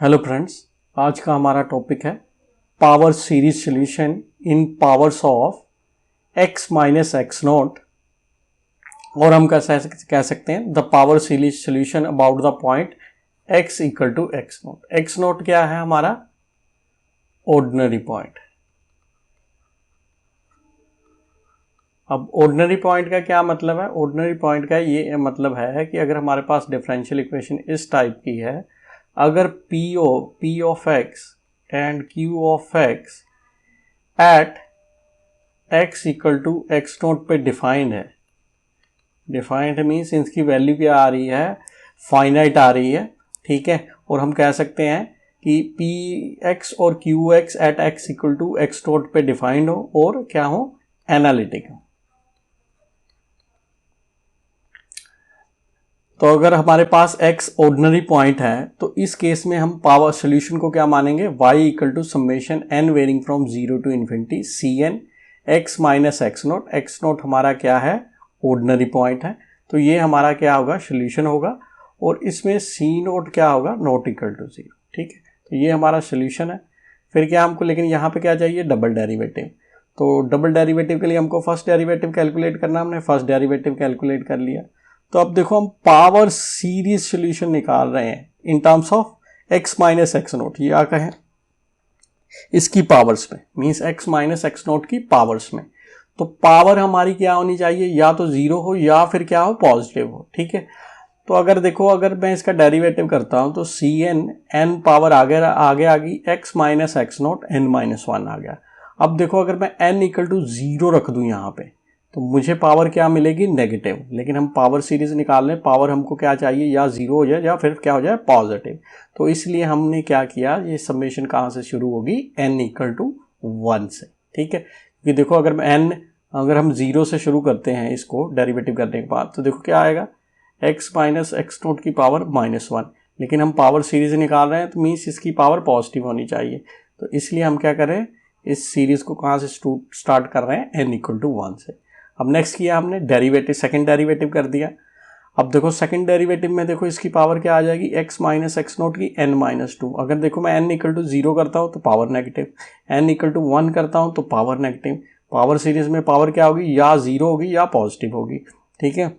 Hello friends, आज का हमारा टॉपिक है power series solution in powers of x minus X nought, और हम कह सकते हैं the power series solution about the point x equal to X nought. X nought क्या है? हमारा ऑर्डिनरी पॉइंट। अब ऑर्डिनरी पॉइंट का क्या मतलब है? ऑर्डिनरी पॉइंट का ये मतलब है कि अगर हमारे पास डिफरेंशियल इक्वेशन इस टाइप की है, अगर P of x and Q of x at x equal to X nought पे डिफाइंड है, डिफाइंड मीन्स इसकी वैल्यू क्या आ रही है? फाइनाइट आ रही है, ठीक है। और हम कह सकते हैं कि Px और Qx at x equal to X nought पे डिफाइंड हो और क्या हो? एनालिटिक हो। तो अगर हमारे पास x ऑर्डिनरी पॉइंट है तो इस केस में हम पावर सॉल्यूशन को क्या मानेंगे? y equal to summation n varying from 0 to infinity Cn x minus x nought. X nought हमारा क्या है? ऑर्डिनरी पॉइंट है, तो ये हमारा क्या होगा? सॉल्यूशन होगा। और इसमें C नोट क्या होगा? नॉट इक्वल टू 0, ठीक है। तो ये हमारा सॉल्यूशन है। फिर क्या हमको, लेकिन यहाँ पे क्या चाहिए? Double derivative. तो डबल डेरिवेटिव के लिए हमको फर्स्ट डेरिवेटिव कैलकुलेट करना, हमने फर्स्ट डेरिवेटिव कैलकुलेट कर लिया। तो अब देखो हम पावर सीरीज सॉल्यूशन निकाल रहे हैं in terms of x minus x note, या कहें इसकी पावर्स में, means x minus x naught की पावर्स में। तो पावर हमारी क्या होनी चाहिए? या तो जीरो हो या फिर क्या हो? पॉजिटिव हो, ठीक है। तो अगर देखो, अगर मैं इसका डेरिवेटिव करता हूं तो Cn n पावर आगे आ गई x minus x note n minus 1 आ गया। अब देखो, अगर मैं n इक्वल टू 0 रख दूं यहाँ पे तो मुझे पावर क्या मिलेगी? नेगेटिव। लेकिन हम पावर सीरीज निकाल रहे हैं, पावर हमको क्या चाहिए? या जीरो हो जाए या फिर क्या हो जाए? पॉजिटिव। तो इसलिए हमने क्या किया, ये समेशन कहाँ से शुरू होगी? n इक्वल टू 1 से, ठीक है। क्योंकि देखो, अगर हम जीरो से शुरू करते हैं इसको डेरिवेटिव करने के बाद, तो देखो क्या आएगा? x माइनस एक्स नोट की पावर -1। लेकिन हम पावर सीरीज निकाल रहे हैं तो मीन्स इसकी पावर पॉजिटिव होनी चाहिए। तो इसलिए हम क्या करें, इस सीरीज को कहाँ से स्टार्ट कर रहे हैं? n इक्वल टू 1 से। अब नेक्स्ट किया हमने डेरिवेटिव, सेकंड डेरिवेटिव कर दिया। अब देखो सेकंड डेरिवेटिव में देखो इसकी पावर क्या आ जाएगी? x माइनस एक्स नोट की n माइनस 2। अगर देखो मैं n इक्वल टू 0 करता हूँ तो power negative, n equal to 1 करता हूँ तो पावर नेगेटिव। पावर सीरीज में पावर क्या होगी? या जीरो होगी या पॉजिटिव होगी, ठीक है।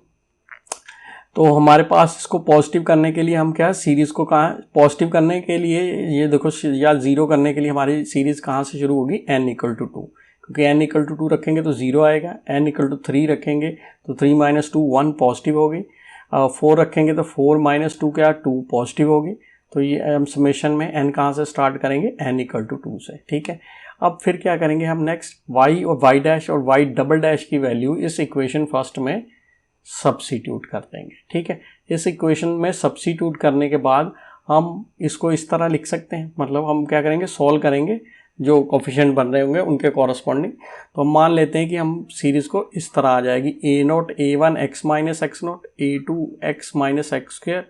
तो हमारे पास इसको पॉजिटिव करने के लिए हम क्या, सीरीज को कहाँ पॉजिटिव करने के लिए, ये देखो, या जीरो करने के लिए हमारी सीरीज कहाँ से शुरू होगी? n इक्वल टू 2, क्योंकि n इक्वल टू 2 रखेंगे तो 0 आएगा। n इक्वल टू 3 रखेंगे तो 3 माइनस 2 1 पॉजिटिव होगी। 4 रखेंगे तो 4 माइनस 2 क्या? 2 पॉजिटिव होगी। तो ये हम समेशन में n कहाँ से स्टार्ट करेंगे? n इक्वल टू 2 से, ठीक है। अब फिर क्या करेंगे हम नेक्स्ट? y और y डैश और y डबल डैश की वैल्यू इस इक्वेशन फर्स्ट में सब्स्टिट्यूट कर देंगे, ठीक है। इस इक्वेशन में सब्स्टिट्यूट करने के बाद हम इसको इस तरह लिख सकते हैं, मतलब हम क्या करेंगे? सॉल्व करेंगे जो कोफिशिएंट बन रहे होंगे उनके कॉरस्पॉन्डिंग। तो हम मान लेते हैं कि हम सीरीज को इस तरह आ जाएगी a note a1 x minus x naught a2 x minus x square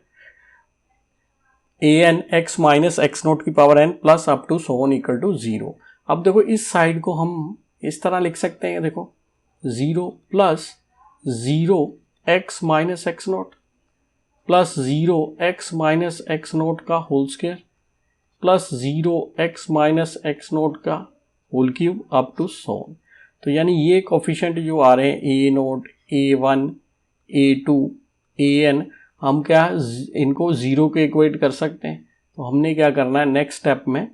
an x minus x naught की power n plus up to so on equal to 0। अब देखो इस साइड को हम इस तरह लिख सकते हैं, देखो 0 plus 0 x minus x naught plus 0 x minus x naught का whole square plus 0 x minus x naught का whole cube up to so on. तो यानी ये कोफिशिएंट जो आ रहे हैं a note a1 a2 an, हम क्या इनको 0 के इक्वेट कर सकते हैं। तो हमने क्या करना है नेक्स्ट स्टेप में,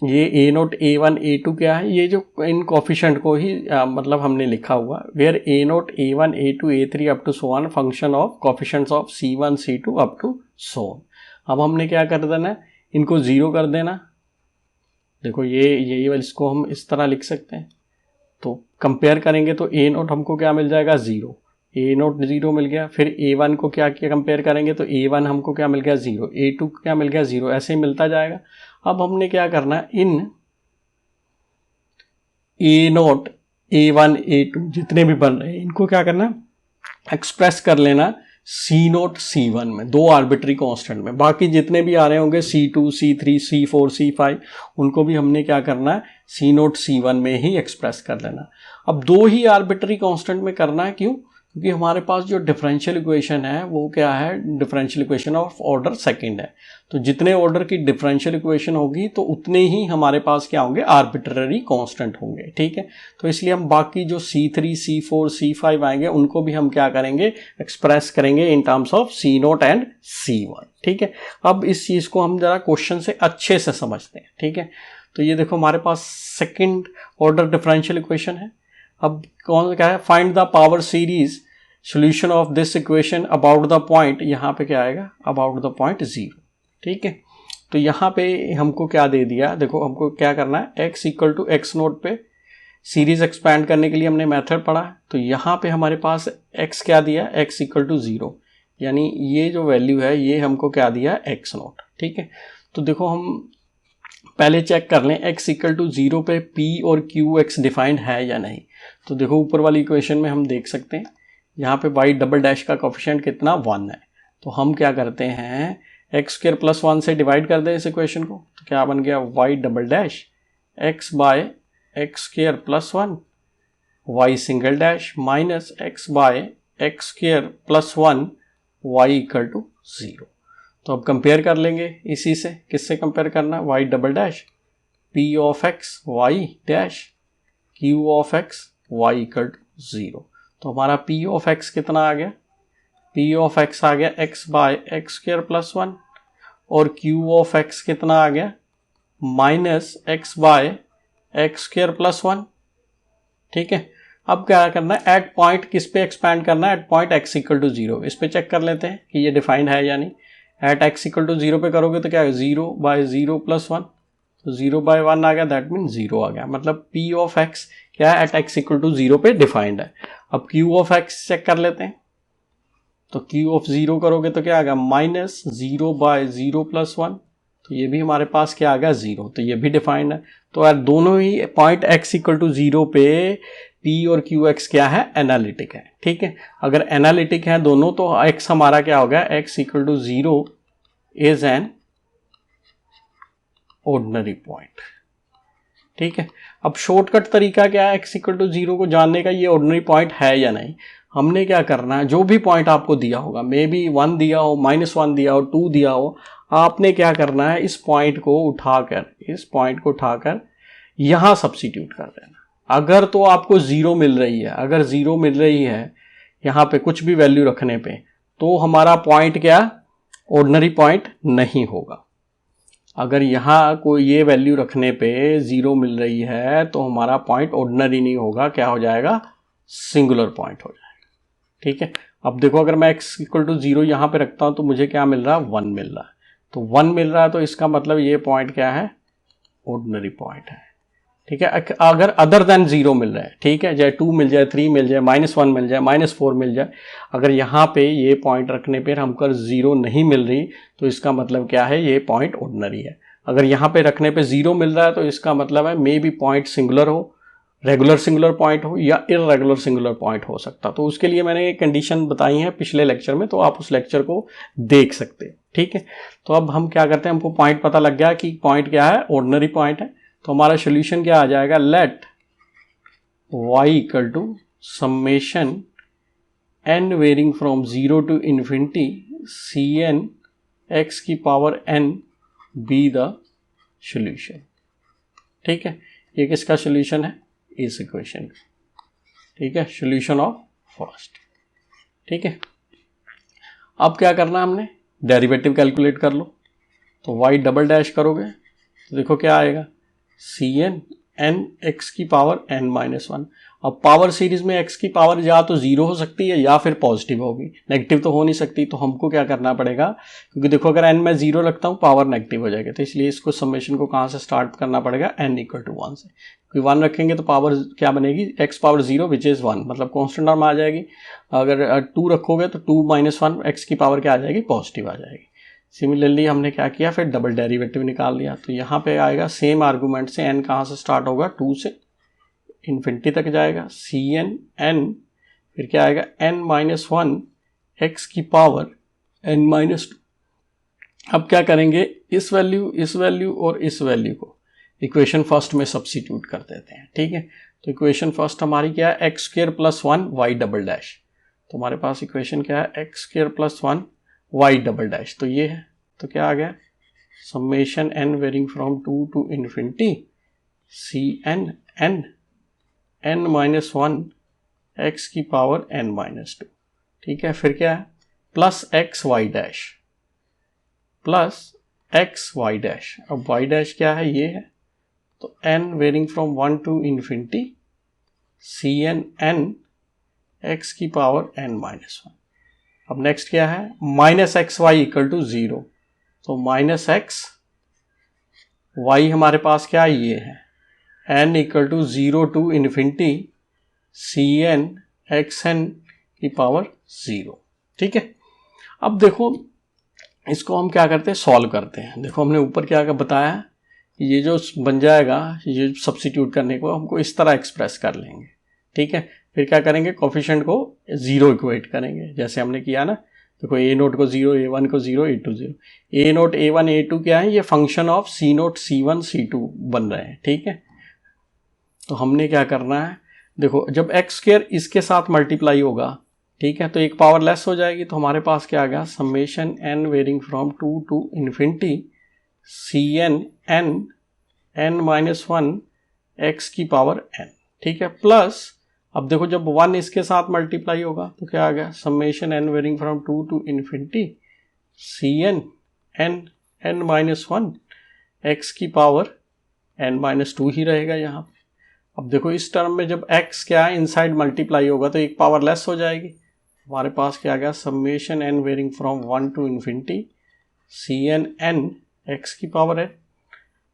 ये a नोट a1 a2 क्या है? ये जो इन कोफिशिएंट को ही मतलब हमने लिखा हुआ, where a note a1 a2 a3 up to so on function of coefficients of c1 c2 up to so on. अब हमने क्या कर देना है? इनको 0 कर देना। देखो ये इसको हम इस तरह लिख सकते हैं। तो कंपेयर करेंगे तो a नोट हमको क्या मिल जाएगा? 0। a नोट 0 मिल गया। फिर a1 को क्या कंपेयर करेंगे तो a1 हमको क्या मिल गया? 0। a2 क्या मिल गया? 0। ऐसे ही मिलता जाएगा। अब हमने क्या करना है, इन a नोट a1 a2 जितने भी बन रहे हैं इनको क्या करना, एक्सप्रेस कर लेना C नोट C1 में, दो आर्बिट्री कांस्टेंट में। बाकी जितने भी आ रहे होंगे C2 C3 C4 C5 उनको भी हमने क्या करना है? C नोट C1 में ही एक्सप्रेस कर लेना। अब दो ही आर्बिट्री कांस्टेंट में करना है, क्यों? क्योंकि हमारे पास जो डिफरेंशियल इक्वेशन है वो क्या है, differential equation of order second है। तो जितने ऑर्डर की डिफरेंशियल इक्वेशन होगी तो उतने ही हमारे पास क्या होंगे, आर्बिट्ररी कांस्टेंट होंगे। ठीक है, तो इसलिए हम बाकी जो C3, C4, C5 आएंगे उनको भी हम क्या करेंगे, एक्सप्रेस करेंगे in terms of C0 and C1। ठीक है, अब इस चीज को हम जरा क्वेश्चन से अच्छे से समझते हैं। ठीक है, तो ये देखो हमारे पास सेकंड ऑर्डर डिफरेंशियल इक्वेशन है। अब कौन क्या है, find the power series solution of this equation about the point, यहाँ पे क्या आएगा, अबाउट द पॉइंट 0। ठीक है, तो यहाँ पे हमको क्या दे दिया, देखो हमको क्या करना है, x इक्वल टू x0 पे सीरीज एक्सपैंड करने के लिए हमने मेथड पढ़ा है। तो यहाँ पे हमारे पास x क्या दिया, x इक्वल टू 0, यानी ये जो वैल्यू है ये हमको क्या दिया, x0। ठीक है, तो देखो हम पहले चेक कर लें x इक्वल टू 0 पे p और qx डिफाइंड है या नहीं। तो देखो ऊपर वाली इक्वेशन में हम देख सकते हैं, यहाँ पे y डबल डैश का कोफिशिएंट कितना 1 है। तो हम क्या करते हैं, एक्स स्क्वायर प्लस 1 से डिवाइड कर दें इस इक्वेशन को, तो क्या बन गया, y double dash x by X square plus 1 y single dash minus x by X square plus 1 y equal to 0। तो अब कंपेयर कर लेंगे इसी से, किससे कंपेयर करना, y double dash p of x y dash q of x y equal to 0। तो हमारा p ऑफ x कितना आ गया, p ऑफ x आ गया x by X square plus 1 और q ऑफ x कितना आ गया, minus x by X square plus 1। ठीक है, अब क्या करना है, एट पॉइंट किस पे एक्सपैंड करना है, at point x equal to 0। इस पे चेक कर लेते हैं कि ये डिफाइंड है या नहीं। एट x इक्वल टू 0 पे करोगे तो क्या है, 0 बाय 0 प्लस 1, तो 0 बाय 1 आ गया, दैट मीन 0 आ गया। मतलब p ऑफ x क्या है, एट x इक्वल टू 0 पे डिफाइंड है। अब q ऑफ x चेक कर लेते हैं, तो q ऑफ 0 करोगे तो क्या आ गया, माइनस 0 बाय 0 प्लस 1, तो ये भी हमारे पास क्या आ गया, 0, तो ये भी डिफाइंड है। तो यार दोनों ही पॉइंट x इक्वल टू 0 पे p और qx क्या है, एनालिटिक है। ठीक है, अगर एनालिटिक है दोनों तो x हमारा क्या हो गया, x equal to 0 is an ordinary point. ठीक है, अब शॉर्टकट तरीका क्या है x इक्वल टू 0 को जानने का, ये ऑर्डिनरी पॉइंट है या नहीं। हमने क्या करना है, जो भी पॉइंट आपको दिया होगा, मे बी 1 दिया हो, -1 दिया हो, 2 दिया हो, आपने क्या करना है, इस पॉइंट को उठाकर यहां सब्स्टिट्यूट कर देना। अगर तो आपको 0 मिल रही है, अगर 0 मिल रही है यहां पे कुछ भी वैल्यू रखने पे, तो हमारा पॉइंट क्या, ऑर्डिनरी पॉइंट नहीं होगा। अगर यहाँ कोई ये वैल्यू रखने पे 0 मिल रही है तो हमारा पॉइंट ऑर्डिनरी नहीं होगा, क्या हो जाएगा, सिंगुलर पॉइंट हो जाएगा। ठीक है, अब देखो अगर मैं x इक्वल टू 0 यहाँ पे रखता हूँ तो मुझे क्या मिल रहा है, 1 मिल रहा है। तो 1 मिल रहा है तो इसका मतलब ये पॉइंट क्या है, ऑर्डिनरी पॉइंट है। ठीक है, अगर अदर देन 0 मिल रहा है, ठीक है, चाहे 2 मिल जाए, 3 मिल जाए, -1 मिल जाए, -4 मिल जाए, अगर यहाँ पे ये पॉइंट रखने पे हमको 0 नहीं मिल रही तो इसका मतलब क्या है, ये पॉइंट ऑर्डिनरी है। अगर यहाँ पे रखने पे 0 मिल रहा है तो इसका मतलब है मे बी पॉइंट सिंगुलर हो, रेगुलर सिंगुलर पॉइंट हो या इररेगुलर सिंगुलर पॉइंट हो सकता। तो उसके लिए मैंने एक कंडीशन बताई है पिछले लेक्चर में, तो आप उस लेक्चर को देख सकते हैं। ठीक है, तो अब हम क्या करते हैं, हमको पॉइंट पता लग गया कि पॉइंट क्या है, ऑर्डिनरी पॉइंट है। तो हमारा सोल्यूशन क्या आ जाएगा, let y equal to summation n varying from 0 to infinity Cn x की power n be the solution. ठीक है, ये किसका सोल्यूशन है, इस इक्वेशन का। ठीक है, सोल्यूशन ऑफ फर्स्ट। ठीक है, अब क्या करना है, हमने डेरिवेटिव कैलकुलेट कर लो। तो y डबल डैश करोगे तो देखो क्या आएगा, Cn n x की पावर n-1। अब पावर सीरीज में x की पावर या तो 0 हो सकती है या फिर पॉजिटिव होगी, नेगेटिव तो हो नहीं सकती। तो हमको क्या करना पड़ेगा, क्योंकि देखो अगर n में 0 रखता हूँ पावर नेगेटिव हो जाएगी, तो इसलिए इसको समेशन को कहाँ से स्टार्ट करना पड़ेगा, n इक्वल टू 1 से। क्योंकि 1 रखेंगे तो पावर क्या बनेगी, x पावर 0 विच इज़ 1, मतलब कॉन्स्टेंट टर्म आ जाएगी। अगर 2 रखोगे तो 2 - 1 x की पावर क्या आ जाएगी, पॉजिटिव आ जाएगी। सिमिलरली हमने क्या किया, फिर डबल डेरिवेटिव निकाल लिया। तो यहाँ पे आएगा सेम आर्गूमेंट से, n कहाँ से स्टार्ट होगा, 2 से इन्फिनिटी तक जाएगा, Cn n, फिर क्या आएगा n-1 x की पावर n-2। अब क्या करेंगे, इस वैल्यू और इस वैल्यू को इक्वेशन फर्स्ट में सब्स्टिट्यूट कर देते हैं। ठीक है, तो इक्वेशन फर्स्ट हमारी क्या है, X square plus 1 y double dash. तो हमारे पास इक्वेशन क्या है, X square plus 1 Y double dash, तो ये है, तो क्या आ गया, summation N varying from 2 to infinity C N N N minus 1 x की पावर एन माइनस 2, ठीक है। फिर क्या है, plus X Y dash, plus X Y dash, अब वाई डैश क्या है, ये है, तो N varying from 1 to infinity C N N x की पावर एन माइनस 1। अब नेक्स्ट क्या है, minus X Y equal to 0, तो माइनस एक्स वाई हमारे पास क्या है, ये है, N equal to 0 to infinity C N X N की पावर 0, ठीक है। अब देखो इसको हम क्या करते हैं, सॉल्व करते हैं। देखो हमने ऊपर क्या बताया, ये जो बन जाएगा, ये सब्स्टिट्यूट करने को हमको इस तरह एक्सप्रेस कर लेंगे, ठीक है। फिर क्या करेंगे, कोफिशिएंट को 0 इक्वेट करेंगे, जैसे हमने किया ना। देखो ए नोट को 0, A1 को 0, A2 0, ए नोट A1 A2 क्या है, ये function of C note C1 C2 बन रहे हैं, ठीक है। तो हमने क्या करना है, देखो जब एक्स स्क्वायर इसके साथ मल्टीप्लाई होगा, ठीक है, तो एक पावर लेस हो जाएगी, तो हमारे पास क्या आ गया, summation N varying from 2 to infinity C N N N minus 1 x की पावर एन, ठीक है, प्लस अब देखो जब 1 इसके साथ मल्टीप्लाई होगा तो क्या आ गया, summation N varying from 2 to infinity C N N N minus 1 x की पावर एन माइनस 2 ही रहेगा यहाँ। अब देखो इस टर्म में जब x क्या है, इनसाइड मल्टीप्लाई होगा तो एक पावर लेस हो जाएगी, हमारे पास क्या आ गया, summation N varying from 1 to infinity C N N x की पावर एन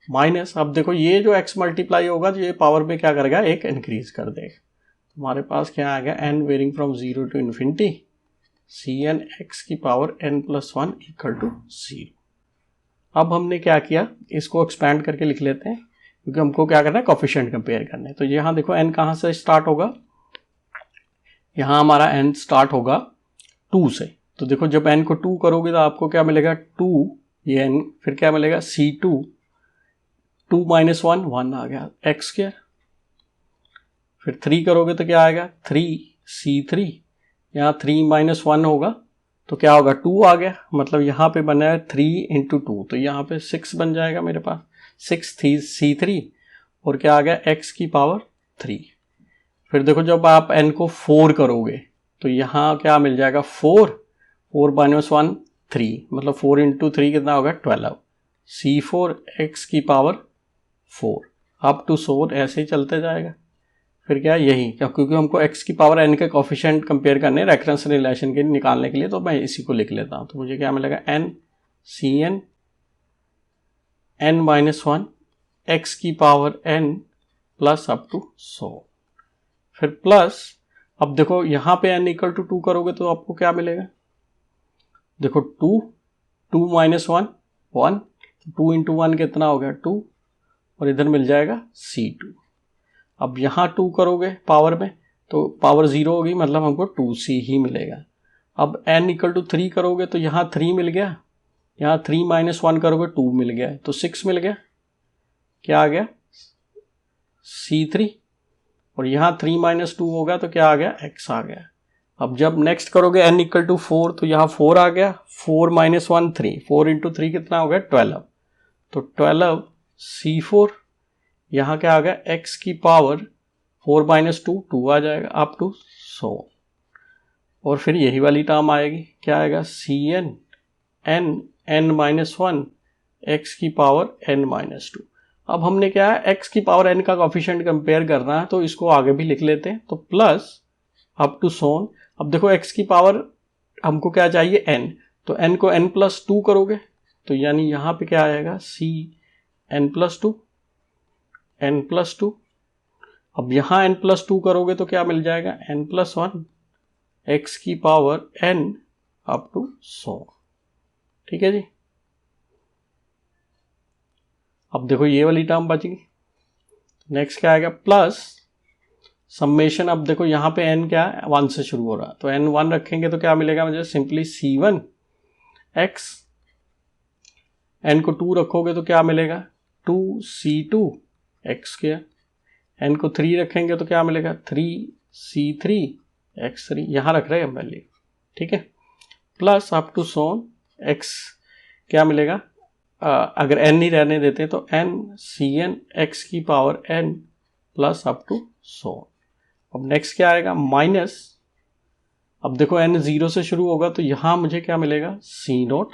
माइनस, अब देखो ये जो x मल्टीप्लाई होगा तो ये पावर में क्या करेगा, एक इंक्रीज कर देगा, हमारे पास क्या आ गया, n varying from 0 to infinity C N x की power n plus 1 equal to 0। अब हमने क्या किया, इसको एक्सपैंड करके लिख लेते हैं, क्योंकि हमको क्या करना है, कोफिशिएंट कंपेयर करने हैं। तो यहाँ देखो n कहाँ से स्टार्ट होगा, यहाँ हमारा n स्टार्ट होगा 2 से, तो देखो जब n को 2 करोगे तो आपको क्या मिलेगा, 2 ये n, फिर क्या मिलेगा C2, 2 माइनस 1 1 आ गया एक्स स्क्वायर, फिर 3 करोगे तो क्या आएगा, 3 C3, यहाँ 3 माइनस 1 होगा तो क्या होगा, 2 आ गया, मतलब यहाँ पे बना है 3 इंटू 2, तो यहाँ पे 6 बन जाएगा मेरे पास, 6 C3 और क्या आ गया, x की पावर 3। फिर देखो जब आप n को 4 करोगे तो यहाँ क्या मिल जाएगा, 4 माइनस 1 3, मतलब 4 इंटू 3 कितना होगा, 12 C4 x की पावर 4, अप टू 4 ऐसे ही चलते जाएगा। फिर क्या यही, क्योंकि हमको x की पावर n के कोफिशिएंट कंपेयर करने, रेफरेंस रिलेशन के निकालने के लिए, तो मैं इसी को लिख लेता हूँ, तो मुझे क्या मिलेगा, n Cn n minus 1 x की power n plus up to 100, फिर प्लस, अब देखो यहाँ पे n इक्वल टू 2 करोगे तो आपको क्या मिलेगा, देखो 2 माइनस 1 1, 2 इंटू 1 कितना हो गया 2, और इधर मिल जाएगा C2। अब यहाँ 2 करोगे पावर में तो पावर 0 होगी, मतलब हमको 2C ही मिलेगा। अब n इक्वल टू 3 करोगे तो यहाँ 3 मिल गया, यहाँ 3 माइनस 1 करोगे 2 मिल गया, तो 6 मिल गया, क्या आ गया C3, और यहाँ 3 माइनस 2 होगा तो क्या आ गया, x आ गया। अब जब नेक्स्ट करोगे n इक्वल टू 4 तो यहाँ 4 आ गया, 4 माइनस 1 3, 4 इंटू 3 कितना हो गया 12, तो 12 C4, यहाँ क्या आ गया, x की पावर 4 माइनस 2 2 आ जाएगा अप टू 100, और फिर यही वाली टर्म आएगी, क्या आएगा Cn n n minus 1 x की पावर n माइनस 2। अब हमने क्या है, x की पावर n का कोफिशिएंट कंपेयर करना है, तो इसको आगे भी लिख लेते हैं, तो प्लस अप टू 100। अब देखो x की पावर हमको क्या चाहिए, n, तो n को n प्लस 2 करोगे तो यानी यहाँ पे क्या आएगा, c n plus 2 n plus 2। अब यहाँ n प्लस 2 करोगे तो क्या मिल जाएगा, n प्लस 1 x की पावर n अप टू 100, ठीक है जी। अब देखो ये वाली टर्म बच गई, नेक्स्ट क्या आएगा, प्लस समेशन, अब देखो यहाँ पे n क्या है, 1 से शुरू हो रहा है, तो n 1 रखेंगे तो क्या मिलेगा मुझे, सिंपली C1 x, n को 2 रखोगे तो क्या मिलेगा 2C2 x स्क्वायर, n को 3 रखेंगे तो क्या मिलेगा 3C3 x3 यहाँ रख रहे हैं हम वैल्यू, ठीक है, plus up to so on x क्या मिलेगा, अगर n नहीं रहने देते तो n cn x की power n plus up to so on. अब नेक्स्ट क्या आएगा, माइनस, अब देखो n 0 से शुरू होगा तो यहाँ मुझे क्या मिलेगा, c नोट,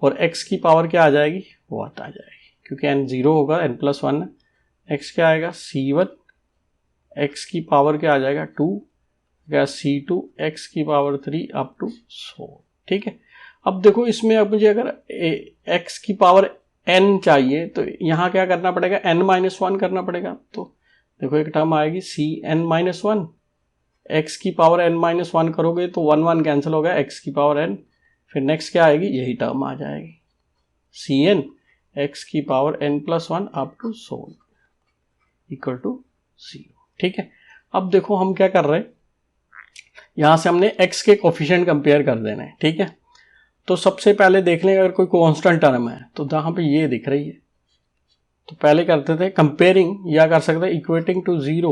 और x की पावर क्या आ जाएगी, 1 आ जाएगी, क्योंकि n 0 होगा, n प्लस 1 है, x क्या आएगा c1, x की पावर क्या आ जाएगा 2, क्या c2 x की पावर 3 अप टू सो, ठीक है। अब देखो इसमें अब मुझे अगर x की पावर n चाहिए तो यहाँ क्या करना पड़ेगा, n माइनस 1 करना पड़ेगा, तो देखो एक टर्म आएगी cn माइनस 1, x की पावर n माइनस 1 करोगे तो 1 1 कैंसिल हो गया, x की पावर n, फिर नेक्स्ट क्या आएगी, यही टर्म आ जाएगी cn x की power n plus 1 up to so equal to 0, ठीक है। अब देखो हम क्या कर रहे हैं, यहां से हमने x के कोफिशिएंट कंपेयर कर देना है, ठीक है। तो सबसे पहले देख लें अगर कोई कांस्टेंट टर्म है तो जहां पे ये दिख रही है, तो पहले करते थे कंपेयरिंग, या कर सकते हैं equating to 0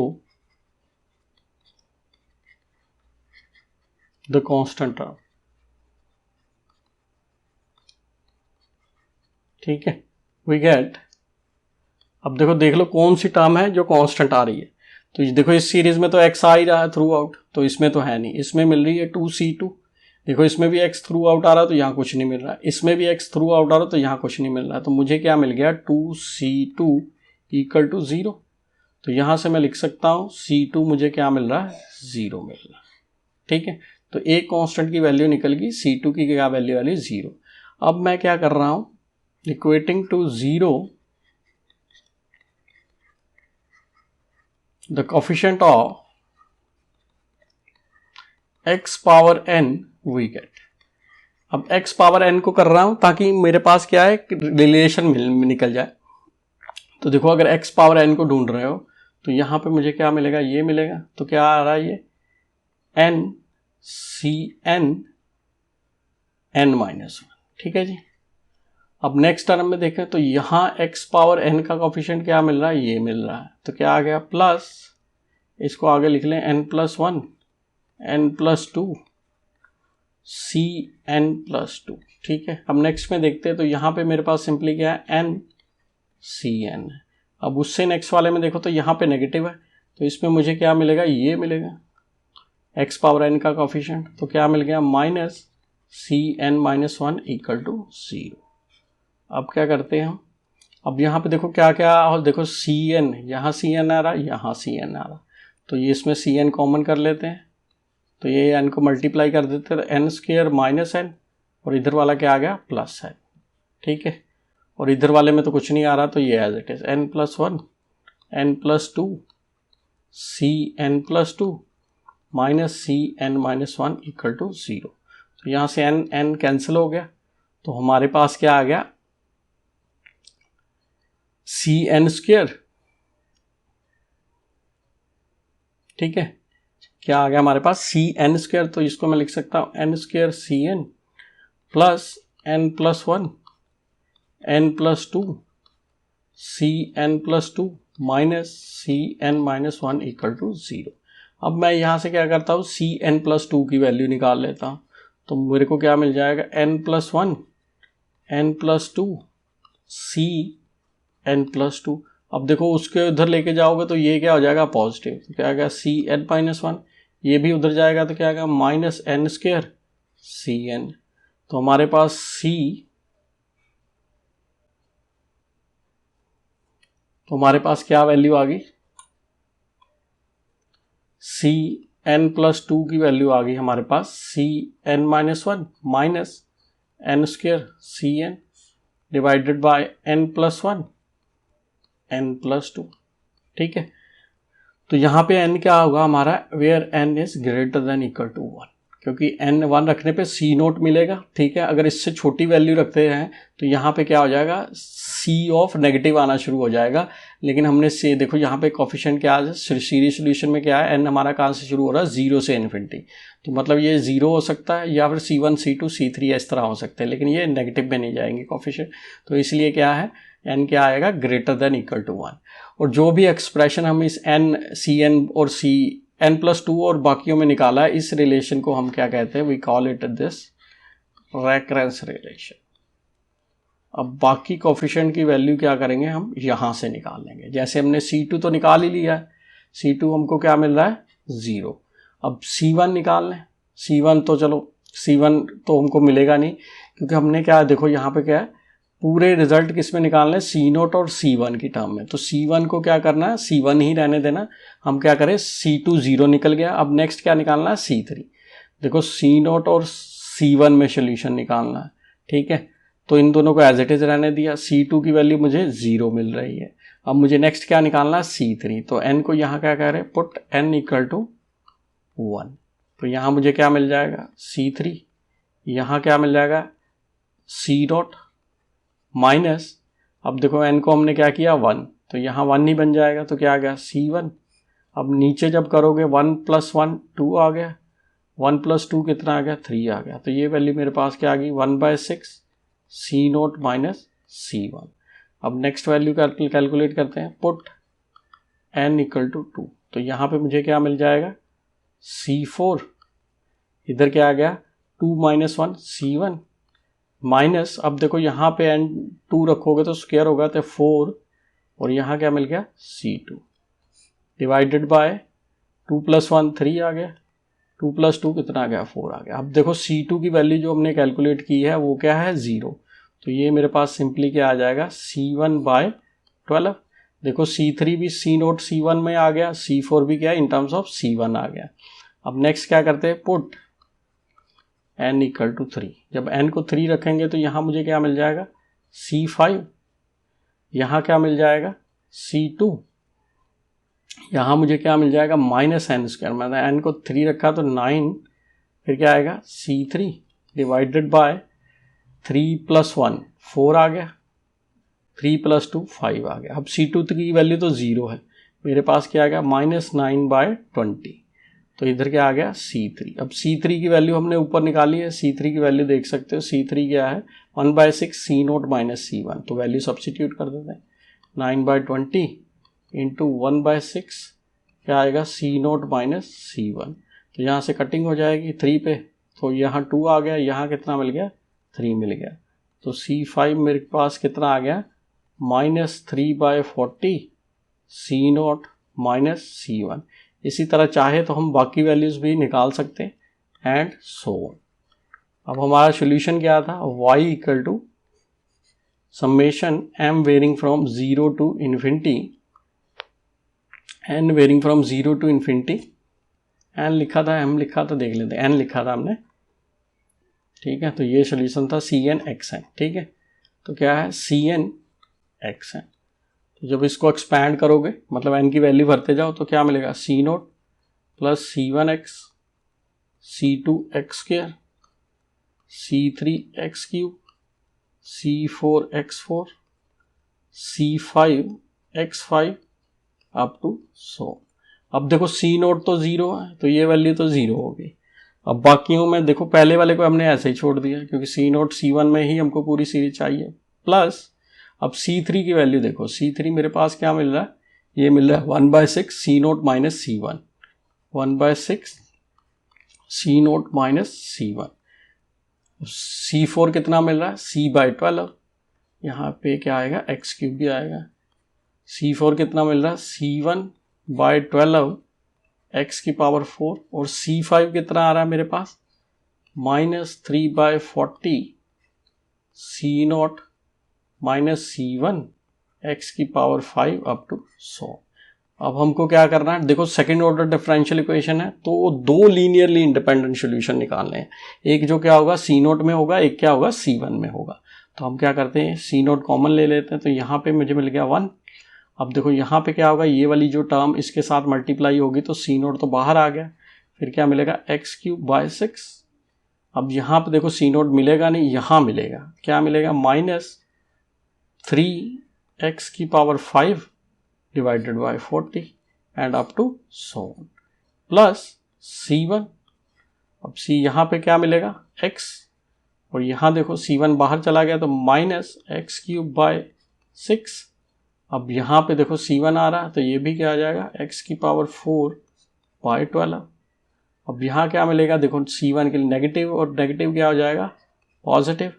the constant term, ठीक है, वी गेट, अब देखो देख लो कौन सी टर्म है जो कांस्टेंट आ रही है, तो देखो इस सीरीज में तो x आ ही रहा है थ्रू आउट, तो इसमें तो है नहीं, इसमें मिल रही है 2c2, देखो इसमें भी x थ्रू आउट आ रहा है तो यहाँ कुछ नहीं मिल रहा है, इसमें भी x थ्रू आउट आ रहा है तो यहाँ कुछ नहीं मिल रहा है, तो मुझे क्या मिल गया 2c2 इक्वल टू 0, तो यहाँ से मैं लिख सकता हूँ c2 मुझे क्या मिल रहा है, 0 मिल रहा है, ठीक है। तो एक कांस्टेंट की वैल्यू निकल गई, c2 की क्या वैल्यू वाली 0। अब मैं क्या कर रहा हूँ, equating to 0 the coefficient of x power n we get, अब x पावर n को कर रहा हूं ताकि मेरे पास क्या है, रिलेशन निकल जाए। तो देखो अगर x पावर n को ढूंढ रहे हो तो यहां पे मुझे क्या मिलेगा, ये मिलेगा, तो क्या आ रहा है ये n c n n minus 1, ठीक है जी। अब नेक्स्ट टर्म में देखें तो यहां x पावर n का कोफिशिएंट क्या मिल रहा है, ये मिल रहा है, तो क्या आ गया प्लस, इसको आगे लिख लें n plus 1 n plus 2 c n plus 2, ठीक है। अब नेक्स्ट में देखते हैं तो यहाँ पे मेरे पास सिंपली क्या है, n c n, अब उससे नेक्स्ट वाले में देखो तो यहाँ पे नेगेटिव है, तो इसमें मुझे क्या मिलेगा, ये मिलेगा x पावर n का कोफिशिएंट, तो क्या मिल गया minus c n minus 1 equal to 0। अब क्या करते हैं हम, अब यहाँ पे देखो क्या क्या, और देखो cn, यहाँ cn आ रहा, यहाँ cn आ रहा, तो ये इसमें cn कॉमन कर लेते हैं, तो ये n को मल्टीप्लाई कर देते हैं, n स्क्वायर माइनस n, और इधर वाला क्या आ गया प्लस n, ठीक है, और इधर वाले में तो कुछ नहीं आ रहा, तो ये as it is n plus 1 n plus 2 c n plus 2 minus c n minus 1 equal to 0। तो यहाँ से n n कैंसिल हो गया, तो हमारे पास क्या आ गया, सी एन स्क्वायर, ठीक है, क्या आ गया हमारे पास सी एन स्क्वायर, तो इसको मैं लिख सकता हूं n square C n plus n plus 1 n plus 2 c n plus 2 minus c n minus 1 equal to 0। अब मैं यहां से क्या करता हूं, सी एन प्लस 2 की वैल्यू निकाल लेता हूं, तो मेरे को क्या मिल जाएगा, n plus 1 n plus 2 c n plus 2। अब देखो उसके उधर लेके जाओगे तो ये क्या हो जाएगा पॉजिटिव, तो क्या आ गया सी एन माइनस 1, ये भी उधर जाएगा तो क्या आएगा माइनस एन स्क्वायर सी एन, तो हमारे पास सी, तो हमारे पास क्या वैल्यू आ गई, सी एन प्लस 2 की वैल्यू आ गई हमारे पास C n minus 1 minus n square C n divided by n plus 1 n plus 2, ठीक है। तो यहाँ पे n क्या होगा हमारा, where n is greater than equal to 1, क्योंकि n 1 रखने पे c नोट मिलेगा, ठीक है। अगर इससे छोटी वैल्यू रखते हैं तो यहाँ पे क्या हो जाएगा, c ऑफ नेगेटिव आना शुरू हो जाएगा, लेकिन हमने से देखो यहाँ पे कोफिशिएंट क्या है, सीरीज सोल्यूशन में क्या है, n हमारा कहाँ से शुरू हो रहा है, 0 से इन्फिनिटी, तो मतलब ये 0 हो सकता है या फिर c1 c2 c3 इस तरह हो सकते हैं, लेकिन ये नेगेटिव में नहीं जाएंगे कोफिशिएंट, तो इसलिए क्या है n क्या आएगा ग्रेटर देन इक्वल टू 1। और जो भी एक्सप्रेशन हम इस n सी एन और सी n+2 और बाकियों में निकाला है, इस रिलेशन को हम क्या कहते हैं, we call it this recurrence relation. अब बाकी कोफिशिएंट की वैल्यू क्या करेंगे, हम यहां से निकाल लेंगे। जैसे हमने C2 तो निकाल ही लिया है, C2 हमको क्या मिल रहा है 0। अब C1 निकाल लें। C1 तो चलो C1 तो हमको मिलेगा नहीं, क्योंकि हमने क्या देखो यहाँ पे क्या है, पूरे रिजल्ट किस में निकालना है, C0 और C1 की टर्म में। तो C1 को क्या करना है, C1 ही रहने देना। हम क्या करें, C2 0 निकल गया। अब नेक्स्ट क्या निकालना है, C3। देखो C0 और C1 में सोल्यूशन निकालना है, ठीक है। तो इन दोनों को एज इट इज रहने दिया। C2 की वैल्यू मुझे 0 मिल रही है। अब मुझे नेक्स्ट क्या निकालना है, C3। तो n को यहाँ क्या कह रहे हैं, पुट n इक्वल टू 1। तो यहाँ मुझे क्या मिल जाएगा, C3। यहाँ क्या मिल जाएगा, C0 माइनस, अब देखो n को हमने क्या किया 1, तो यहाँ 1 ही बन जाएगा। तो क्या आ गया, C1। अब नीचे जब करोगे 1 + 1 2 आ गया, 1 + 2 कितना आ गया, 3 आ गया। तो ये वैल्यू मेरे पास क्या आ गई, 1/6 C0 माइनस C1। अब नेक्स्ट वैल्यू कैलकुलेट करते हैं, पुट n इक्वल टू 2। तो यहाँ पे मुझे क्या मिल जाएगा, C4। इधर क्या आ गया, 2 - 1 C1 माइनस, अब देखो यहाँ पे n 2 रखोगे तो स्क्वायर होगा तो 4, और यहाँ क्या मिल गया C2 डिवाइडेड बाय 2 + 1 3 आ गया, 2 + 2 कितना आ गया, 4 आ गया। अब देखो C2 की वैल्यू जो हमने कैलकुलेट की है वो क्या है, 0। तो ये मेरे पास सिंपली क्या आ जाएगा, C1/12। देखो C3 भी C0 C1 में आ गया, C4 भी क्या इन टर्म्स ऑफ C1 आ गया। अब नेक्स्ट क्या करते हैं, पुट n इक्वल टू 3। जब n को 3 रखेंगे तो यहाँ मुझे क्या मिल जाएगा, C5। यहाँ क्या मिल जाएगा, C2। यहाँ मुझे क्या मिल जाएगा, -n²। मैंने n को 3 रखा तो 9, फिर क्या आएगा C3 डिवाइडेड बाय 3 + 1 4 आ गया, 3 + 2 5 आ गया। अब C2 की वैल्यू तो 0 है, मेरे पास क्या आ गया, -9/20। तो इधर क्या आ गया, C3। अब C3 की वैल्यू हमने ऊपर निकाली है, C3 की वैल्यू देख सकते हो, C3 क्या है 1/6 C0 माइनस C1। तो वैल्यू सब्सटीट्यूट कर देते हैं, 9/20 इंटू 1/6 क्या आएगा, C0 माइनस C1। तो यहाँ से कटिंग हो जाएगी 3 पे, तो यहाँ 2 आ गया, यहाँ कितना मिल गया, 3 मिल गया। तो C5 मेरे पास कितना आ गया, -3/40 C0 माइनस C1। इसी तरह चाहे तो हम बाकी वैल्यूज भी निकाल सकते हैं एंड सो ऑन। अब हमारा सोल्यूशन क्या था, y equal to summation m varying from 0 to infinity, n varying from 0 to infinity, n लिखा था, m लिखा था, देख लेते हैं, n लिखा था हमने, ठीक है। तो ये सोल्यूशन था Cn(xn), ठीक है। तो क्या है, Cn(xn). तो जब इसको एक्सपैंड करोगे, मतलब n की वैल्यू भरते जाओ, तो क्या मिलेगा, C0 + C1x C2x², C3x³ C4x4 C5x5 up to 100। अब देखो C0 तो 0 है, तो ये वैल्यू तो 0 होगी। अब बाकियों में देखो, पहले वाले को हमने ऐसे ही छोड़ दिया, क्योंकि C0 C1 में ही हमको पूरी सीरीज चाहिए। प्लस अब C3 की वैल्यू देखो, C3 मेरे पास क्या मिल रहा है, ये मिल रहा है 1/6 C0 minus C1, 1/6 C0 minus C1। C4 कितना मिल रहा है, C/12। यहाँ पे क्या आएगा, x³ भी आएगा। C4 कितना मिल रहा है, C1/12 x⁴, और C5 कितना आ रहा है मेरे पास, -3/40 C0 minus C1 x⁵ up to 100। अब हमको क्या करना है, देखो सेकंड ऑर्डर डिफरेंशियल इक्वेशन है, तो दो लीनियरली इंडिपेंडेंट सॉल्यूशन निकालने हैं। एक जो क्या होगा C0 में होगा, एक क्या होगा C1 में होगा। तो हम क्या करते हैं, C0 कॉमन ले लेते हैं, तो यहाँ पे मुझे मिल गया 1। अब देखो यहाँ पे क्या होगा, ये वाली जो टर्म इसके साथ मल्टीप्लाई होगी, तो C0 तो बाहर आ गया, फिर क्या मिलेगा, x³/6। अब यहाँ पे देखो C0 मिलेगा नहीं, यहाँ मिलेगा, क्या मिलेगा, -3x⁵ divided by 40 and up to 100 plus C1। अब C यहाँ पे क्या मिलेगा, x, और यहाँ देखो C1 बाहर चला गया, तो -x³/6। अब यहाँ पे देखो C1 आ रहा है, तो ये भी क्या आ जाएगा, x⁴ 12। अब यहाँ क्या मिलेगा, देखो C1 के लिए नेगेटिव, और नेगेटिव क्या हो जाएगा, पॉजिटिव।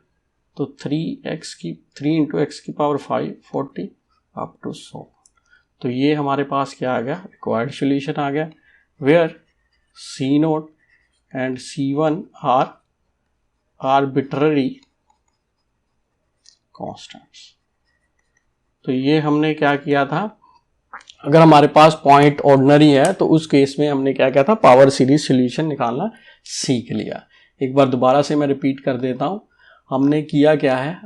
तो 3 इंटू एक्स की पावर 5 40 अप टू 100। तो ये हमारे पास क्या आ गया, रिक्वायर्ड सॉल्यूशन आ गया, where C0 and C1 are arbitrary constants. तो ये हमने क्या किया था, अगर हमारे पास पॉइंट ऑर्डिनरी है तो उस केस में हमने क्या किया था, पावर सीरीज सॉल्यूशन निकालना सीख लिया। एक बार दोबारा से मैं रिपीट कर देता हूँ, हमने किया क्या है,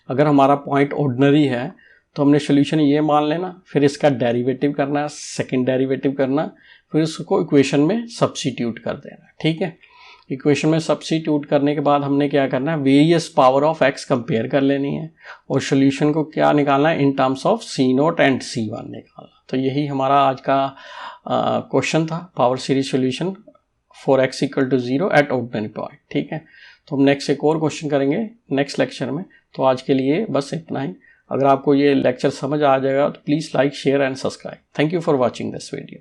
अगर हमारा पॉइंट ऑर्डिनरी है तो हमने सॉल्यूशन ये मान लेना, फिर इसका डेरिवेटिव करना, सेकंड डेरिवेटिव करना, फिर उसको इक्वेशन में सब्स्टिट्यूट कर देना। ठीक है, इक्वेशन में सब्स्टिट्यूट करने के बाद हमने क्या करना है, various power of x compare कर लेनी है और सॉल्यूशन को क्या निकालना है, in terms of C0 and C1 निकालना। तो यही हमारा आज का क्वेश्चन था, power series solution for x equal to 0 at ordinary point. ठीक है, तो हम नेक्स्ट एक और क्वेश्चन करेंगे नेक्स्ट लेक्चर में। तो आज के लिए बस इतना ही। अगर आपको ये लेक्चर समझ आ जाएगा तो please like, share and subscribe. Thank you for watching this video.